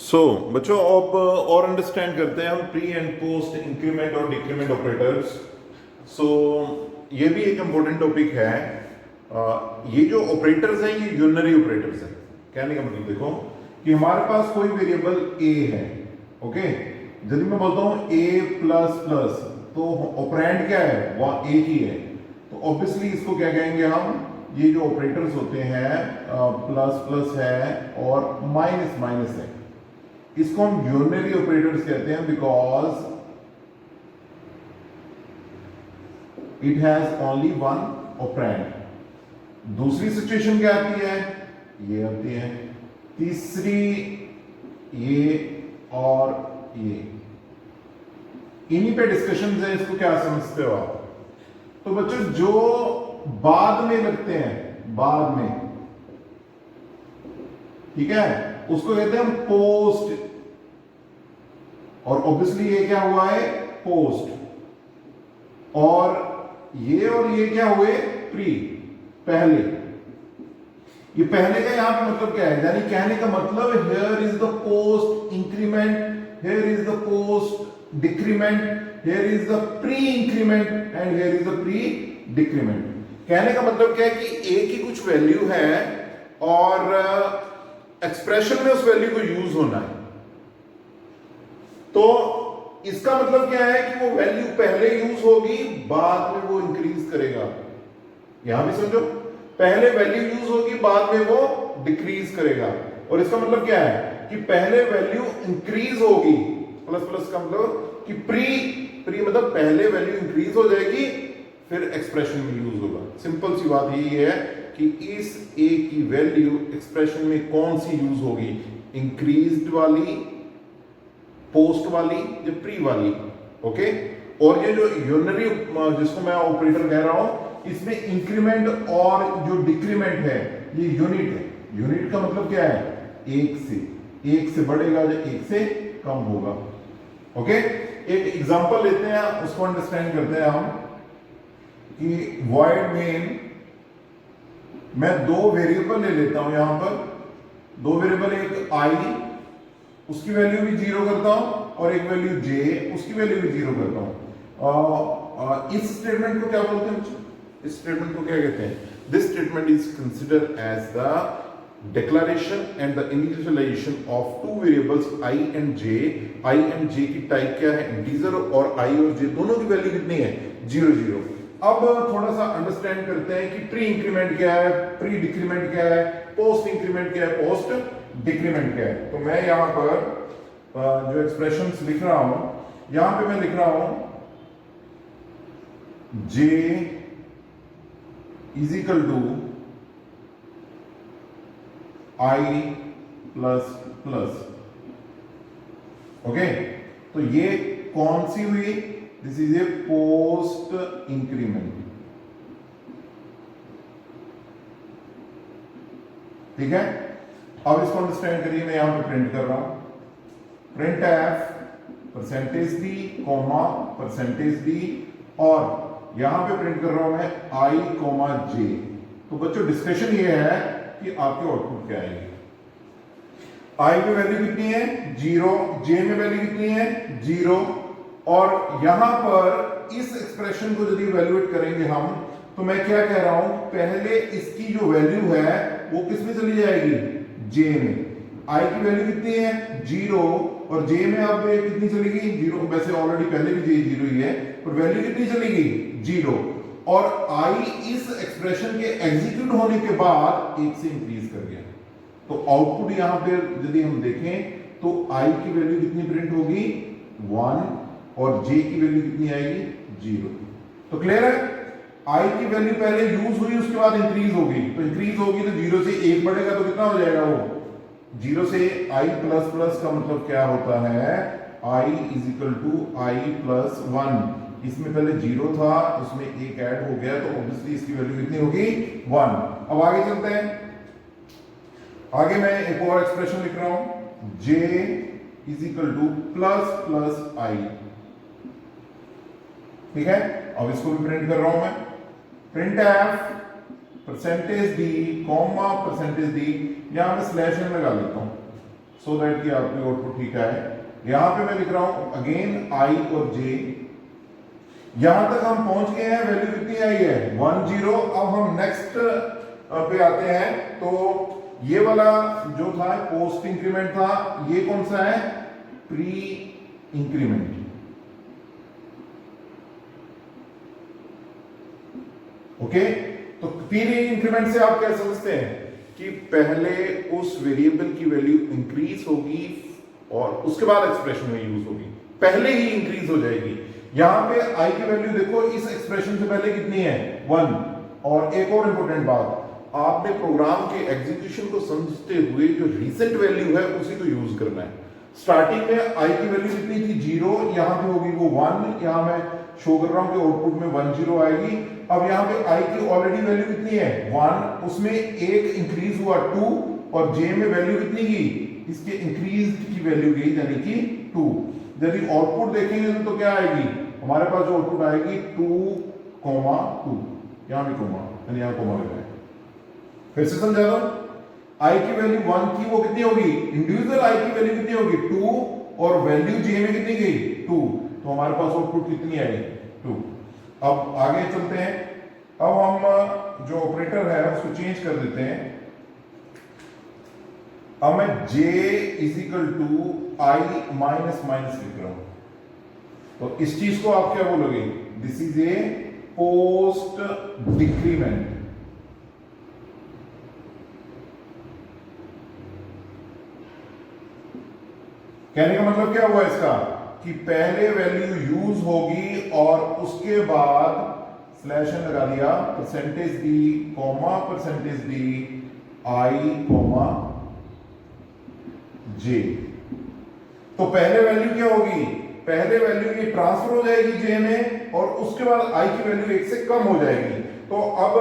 बच्चों अब और अंडरस्टैंड करते हैं हम प्री एंड पोस्ट इंक्रीमेंट और डिक्रीमेंट ऑपरेटर्स। ये भी एक इंपॉर्टेंट टॉपिक है। ये जो ऑपरेटर्स हैं ये यूनरी ऑपरेटर्स हैं। कहने का मतलब देखो कि हमारे पास कोई वेरिएबल ए है, ओके। यदि मैं बोलता हूं ए प्लस प्लस तो ऑपरेंड क्या है, वह एक ही है, तो ऑब्वियसली इसको क्या कहेंगे हम, ये जो ऑपरेटर्स होते हैं प्लस प्लस है और माइनस माइनस है, इसको हम यूनरी ऑपरेटर्स कहते हैं because it has only one operand. दूसरी सिचुएशन क्या आती है, ये आती है। तीसरी ये और ये, इन्हीं पे डिस्कशन है। इसको क्या समझते हो आप? तो बच्चों जो बाद में लगते हैं, बाद में, ठीक है, उसको कहते हैं हम पोस्ट। और ऑब्वियसली ये क्या हुआ है, पोस्ट। और ये क्या हुए, प्री, पहले। ये पहले का यहां पे मतलब क्या है, यानी कहने का मतलब here is the post increment, here is the post decrement, here is the pre increment and here is the pre decrement. कहने का मतलब क्या है कि ए की कुछ वैल्यू है और एक्सप्रेशन में उस वैल्यू को यूज होना है। तो इसका मतलब क्या है कि वो वैल्यू पहले यूज होगी, बाद में वो इंक्रीज करेगा। यहां भी समझो, पहले वैल्यू यूज होगी, बाद में वो डिक्रीज करेगा। और इसका मतलब क्या है कि पहले वैल्यू इंक्रीज होगी, प्लस प्लस का मतलब कि प्री मतलब पहले वैल्यू इंक्रीज हो जाएगी, फिर एक्सप्रेशन में यूज होगा। सिंपल सी बात यही है कि इस ए की वैल्यू एक्सप्रेशन में कौन सी यूज होगी, इंक्रीज्ड वाली, पोस्ट वाली या प्री वाली, ओके। और ये जो यूनरी जिसको मैं ऑपरेटर कह रहा हूं, इसमें इंक्रीमेंट और जो डिक्रीमेंट है ये यूनिट है। यूनिट का मतलब क्या है, एक से बढ़ेगा या एक से कम होगा, ओके। एक एग्जांपल लेते हैं, उसको अंडरस्टैंड करते हैं हम कि वॉइड मेन, मैं दो वेरिएबल ले लेता हूं यहां पर, दो वेरिएबल, एक आई, उसकी वैल्यू भी जीरो करता हूं, और एक वैल्यू जे, उसकी वैल्यू भी जीरो करता हूं। इस स्टेटमेंट को क्या बोलते हैं, इस स्टेटमेंट को क्या कहते हैं? This statement is considered as the declaration and the initialization of two variables I and J. I and J की टाइप क्या है, इंटीजर, और आई और जे दोनों की वैल्यू कितनी है, 0 0। अब थोड़ा सा अंडरस्टैंड करते हैं कि प्री इंक्रीमेंट क्या है, प्री डिक्रीमेंट क्या है, पोस्ट इंक्रीमेंट क्या है, पोस्ट डिक्रीमेंट क्या है। तो मैं यहां पर जो एक्सप्रेशंस लिख रहा हूं, यहां पे मैं लिख रहा हूं j is equal to i plus plus, okay. तो ये कौन सी हुई, this is a post increment, ठीक है। अब इसको अंडरस्टैंड करिए, मैं यहां पे प्रिंट कर रहा हूं, print F percentage D comma percentage D, और यहां पे प्रिंट कर रहा हूं मैं आई कॉमा जे। तो बच्चों डिस्कशन ये है कि आपके आउटपुट क्या आएंगे। आई में वैल्यू कितनी है, 0, जे में वैल्यू कितनी है, 0। और यहां पर इस एक्सप्रेशन को यदि इवैल्यूएट करेंगे हम, तो मैं क्या कह रहा हूं, पहले इसकी जो वैल्यू है वो किस में चली जाएगी, जे में। आई की वैल्यू कितनी है, 0, और जे में अब कितनी चलेगी, 0। वैसे ऑलरेडी पहले भी जे 0 ही है, पर वैल्यू कितनी चलेगी, 0। और आई इस एक्सप्रेशन के एग्जीक्यूट होने के बाद 1 से इंक्रीज कर गया। तो आउटपुट यहां पे यदि हम देखें तो आई की वैल्यू कितनी प्रिंट होगी, 1, और जे की वैल्यू कितनी आएगी, 0। तो क्लियर है, आई की वैल्यू पहले यूज हुई, उसके बाद इंक्रीज होगी, तो इंक्रीज होगी तो 0 से 1 बढ़ेगा, तो कितना हो जाएगा वो, 0 से आई प्लस प्लस का मतलब क्या होता है, I is equal to I plus 1। इसमें पहले 0 था, उसमें 1 ऐड हो गया, तो ऑब्वियसली इसकी वैल्यू कितनी होगी, 1। अब आगे चलते हैं, आगे मैं एक और एक्सप्रेशन लिख रहा हूं, j is equal to plus plus I, ठीक है। अब इसको भी प्रिंट कर रहा हूं मैं, print F percentage D comma percentage D, यहां मैं स्लैश एन लगा लेता हूं, सो दैट कि आपकी आउटपुट ठीक आए। यहां पे मैं लिख रहा हूं अगेन आई और जे। यहां तक हम पहुंच गए हैं, वैल्यू कितनी आई है 1 0। अब हम नेक्स्ट पे आते हैं। तो ये वाला जो था पोस्ट इंक्रीमेंट था, ये कौन सा है प्री इंक्रीमेंट। ओके, तो प्री इंक्रीमेंट से आप क्या समझते हैं कि पहले उस वेरिएबल की वैल्यू इंक्रीज होगी और उसके बाद एक्सप्रेशन में यूज होगी, पहले ही इंक्रीज हो जाएगी। यहां पे आई की वैल्यू देखो इस एक्सप्रेशन से पहले कितनी है 1। और एक और इंपॉर्टेंट बात, आपने प्रोग्राम के एग्जीक्यूशन को समझते हुए जो रिसेंट वैल्यू है उसी को यूज करना है। स्टार्टिंग में आई की वैल्यू कितनी थी 0, यहां पे होगी वो 1। यहां मैं शो कर रहा हूं कि आउटपुट में 1 0 आएगी। अब यहां पे आई की ऑलरेडी वैल्यू कितनी है 1, उसमें एक इंक्रीज हुआ 2 और जे में वैल्यू कितनी गई, इसके इंक्रीज की वैल्यू गई यानी कि 2। यदि आउटपुट देखेंगे तो क्या आएगी, हमारे पास जो आउटपुट आएगी 2, 2। यहां भी कोमा यानी यहां कोमा लगाए। फिर से समझा दो, आई की वैल्यू 1 थी, वो कितनी होगी, इंडिविजुअल आई की वैल्यू कितनी होगी 2 और वैल्यू जे में कितनी गई 2, तो हमारे पास आउटपुट कितनी आई 2। अब आगे चलते हैं। अब हम जो ऑपरेटर है उसको चेंज कर देते हैं। अब मैं j is equal to I minus minus लिख रहा हूं, तो इस चीज को आप क्या बोलोगे, this is a post decrement. कहने का मतलब क्या हुआ इसका कि पहले वैल्यू यूज होगी और उसके बाद स्लैश एन लगा दिया, percentage D comma percentage D I comma J. तो पहले वैल्यू क्या होगी, पहले वैल्यू ये ट्रांसफर हो जाएगी जे में और उसके बाद आई की वैल्यू 1 से कम हो जाएगी। तो अब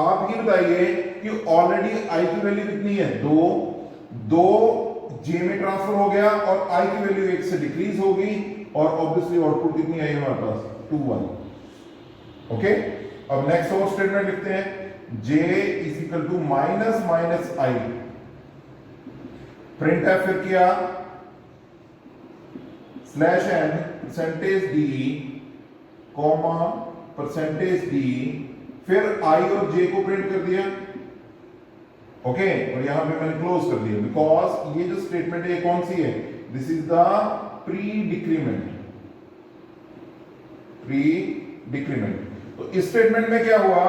आप ही बताइए कि ऑलरेडी आई की वैल्यू कितनी है 2 जे में ट्रांसफर हो गया और आई की वैल्यू 1 से डिक्रीज होगी और ऑब्वियसली आउटपुट कितनी आई हमारे पास 2 1। ओके, अब नेक्स्ट और स्टेटमेंट लिखते हैं, j is equal to minus minus I. Print है फिर किया slash N percentage D comma percentage D, फिर आई और जे को प्रिंट कर दिया। ओके, और यहां पे मैंने क्लोज कर दिया बिकॉज ये जो स्टेटमेंट है कौन सी है, this is the pre decrement. Pre decrement, तो इस स्टेटमेंट में क्या हुआ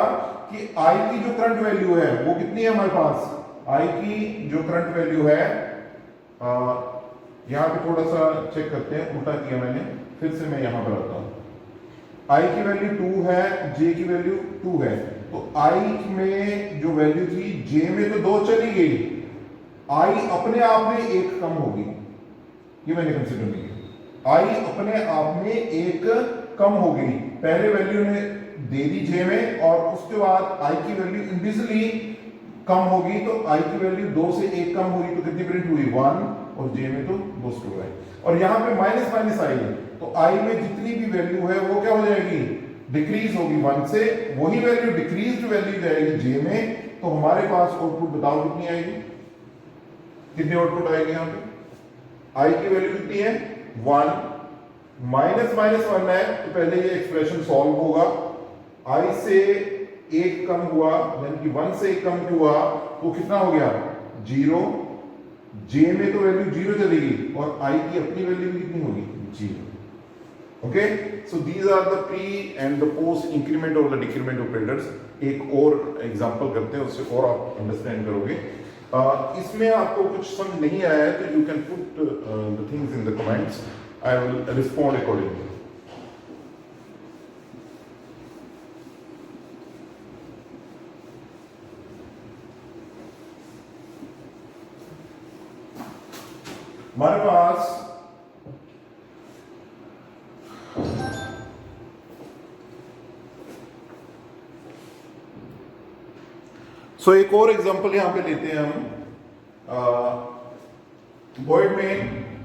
कि आई की जो करंट वैल्यू है वो कितनी है हमारे पास, आई की जो करंट वैल्यू है यहां पे थोड़ा सा चेक करते हैं, उल्टा किया मैंने, फिर से मैं यहां पर आता हूं। आई की वैल्यू 2 है, जे की वैल्यू 2 है, तो आई में जो वैल्यू थी जे में तो 2 चली गई, आई अपने आप में 1 कम होगी, ये मैंने कंसिडर नहीं किया। आई अपने आप में 1 कम हो गई, पहले वैल्यू ने दे दी जे में और उसके बाद आई की वैल्यू इंडिविजुअली कम होगी, तो आई की वैल्यू 2 से 1 कम हुई तो कितनी प्रिंट हुई 1 और जे में तो बूस्ट हुआ है। और यहां पे माइनस माइनस आई है, तो आई में जितनी भी वैल्यू है वो क्या हो जाएगी, डिक्रीज होगी 1 से, वही वैल्यू डिक्रीज्ड वैल्यू जाएगी जे में, तो हमारे पास आउटपुट बताओ कितनी आएगी, कितनी आउटपुट आएगी यहां पे, आई की वैल्यू कितनी है 1, माइनस माइनस 1 है तो पहले ये एक्सप्रेशन सॉल्व होगा, आई से 1 कम हुआ यानी कि 1 से 1 कम हुआ तो कितना हो गया 0, जे में तो वैल्यू 0 चलेगी और आई की अपनी वैल्यू भी कितनी होगी 0। Okay, so these are the pre and the post increment और द डिक्रीमेंट ऑपरेटर्स। एक और एग्जांपल करते हैं, उससे और आप अंडरस्टैंड करोगे। इसमें आपको कुछ समझ नहीं आया है तो you can put the things in the comments, I will respond accordingly. हमारे पास एक और एग्जांपल यहां पे लेते हैं हम, वॉइड में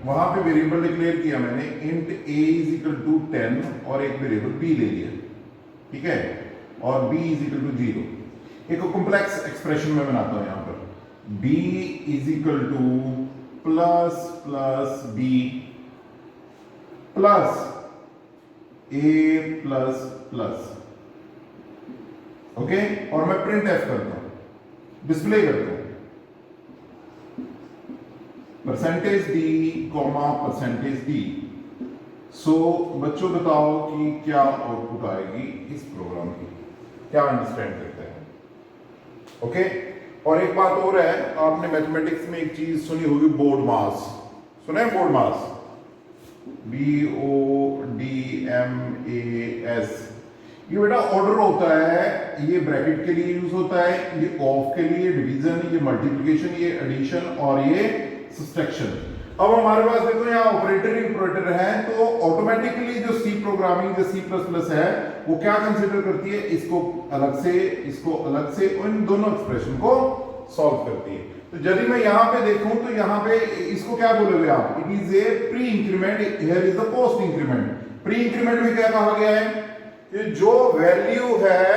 वहां पे वेरिएबल डिक्लेयर किया मैंने int a is equal to 10 और एक वेरिएबल b ले लिया, ठीक है, और b इज इक्वल टू 0। एक कॉम्प्लेक्स एक्सप्रेशन में बनाता हूं यहां पर b is equal to plus plus B plus A plus plus, okay, और मैं प्रिंट एफ करता हूं, डिस्प्ले करता हूं percentage D comma percentage D. So बच्चों बताओ कि क्या आउटपुट आएगी इस प्रोग्राम की, क्या अंडरस्टैंड करते हैं? ओके, और एक बात और है, आपने मैथमेटिक्स में एक चीज सुनी होगी, बोर्ड मास, सुना है बोर्ड मास? BODMAS, ये बेटा ऑर्डर होता है, ये ब्रैकेट के लिए यूज होता है, ये ऑफ के लिए, डिवीजन, ये मल्टीप्लिकेशन, ये एडिशन और ये सब्ट्रैक्शन। अब हमारे पास देखो यहाँ ऑपरेटर है, तो ऑटोमेटिकली जो सी प्रोग्रामिंग, जो C++ है, वो क्या कंसीडर करती है, इसको अलग से, इसको अलग से, इन दोनों एक्सप्रेशन को सॉल्व करती है। तो यदि मैं यहां पे देखूं तो यहां पे इसको क्या बोलोगे आप? It is a pre increment, here is the post increment. Pre increment में क्या कहा गया है कि जो वैल्यू है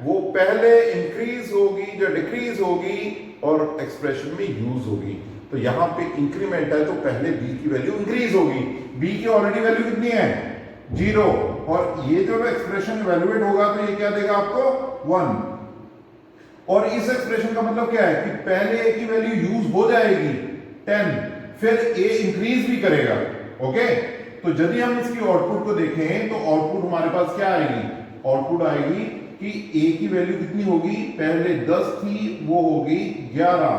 वो पहले इंक्रीज होगी, जो डिक्रीज होगी और एक्सप्रेशन में यूज होगी। तो यहां पे इंक्रीमेंट है तो पहले बी की वैल्यू इंक्रीज होगी। बी की ऑलरेडी वैल्यू कितनी है? 0, और ये जब एक्सप्रेशन इवैल्यूएट होगा तो ये क्या देगा आपको? 1। और इस एक्सप्रेशन का मतलब क्या है कि पहले ए की वैल्यू यूज हो जाएगी 10, फिर ए इंक्रीज भी करेगा। ओके, तो यदि हम इसकी आउटपुट को देखें तो आउटपुट हमारे पास क्या आएगी? आउटपुट आएगी कि ए की वैल्यू कितनी होगी? पहले 10 थी, वो होगी 11,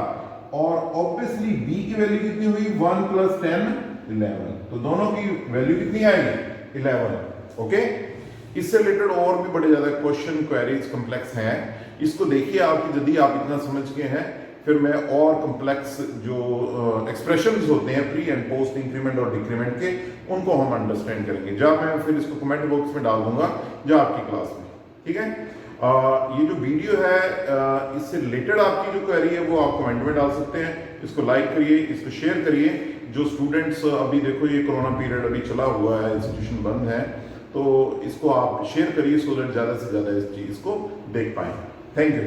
और ऑब्वियसली बी की वैल्यू कितनी हुई? 1 + 10 11, तो दोनों की वैल्यू कितनी आएगी? 11। ओके, इससे रिलेटेड और भी बड़े ज्यादा क्वेश्चन, क्वेरीज, कॉम्प्लेक्स हैं, इसको देखिए आप, यदि आप इतना समझ गए हैं, फिर मैं और कॉम्प्लेक्स जो एक्सप्रेशंस होते हैं प्री एंड पोस्ट इंक्रीमेंट और डिक्रीमेंट के, उनको हम अंडरस्टैंड करेंगे। जब मैं फिर इसको कमेंट बॉक्स में डाल दूंगा जो आपकी क्लास में, ठीक है। ये जो वीडियो है इससे रिलेटेड आपकी जो क्वेरी है वो आप कमेंट में डाल सकते हैं। इसको लाइक करिए, इसको शेयर करिए। जो स्टूडेंट्स, अभी देखो ये कोरोना पीरियड अभी चला हुआ है, इंस्टीट्यूशन बंद है, तो इसको आप शेयर करिए सो दैट ज्यादा से ज्यादा इस चीज को देख पाए। Thank you.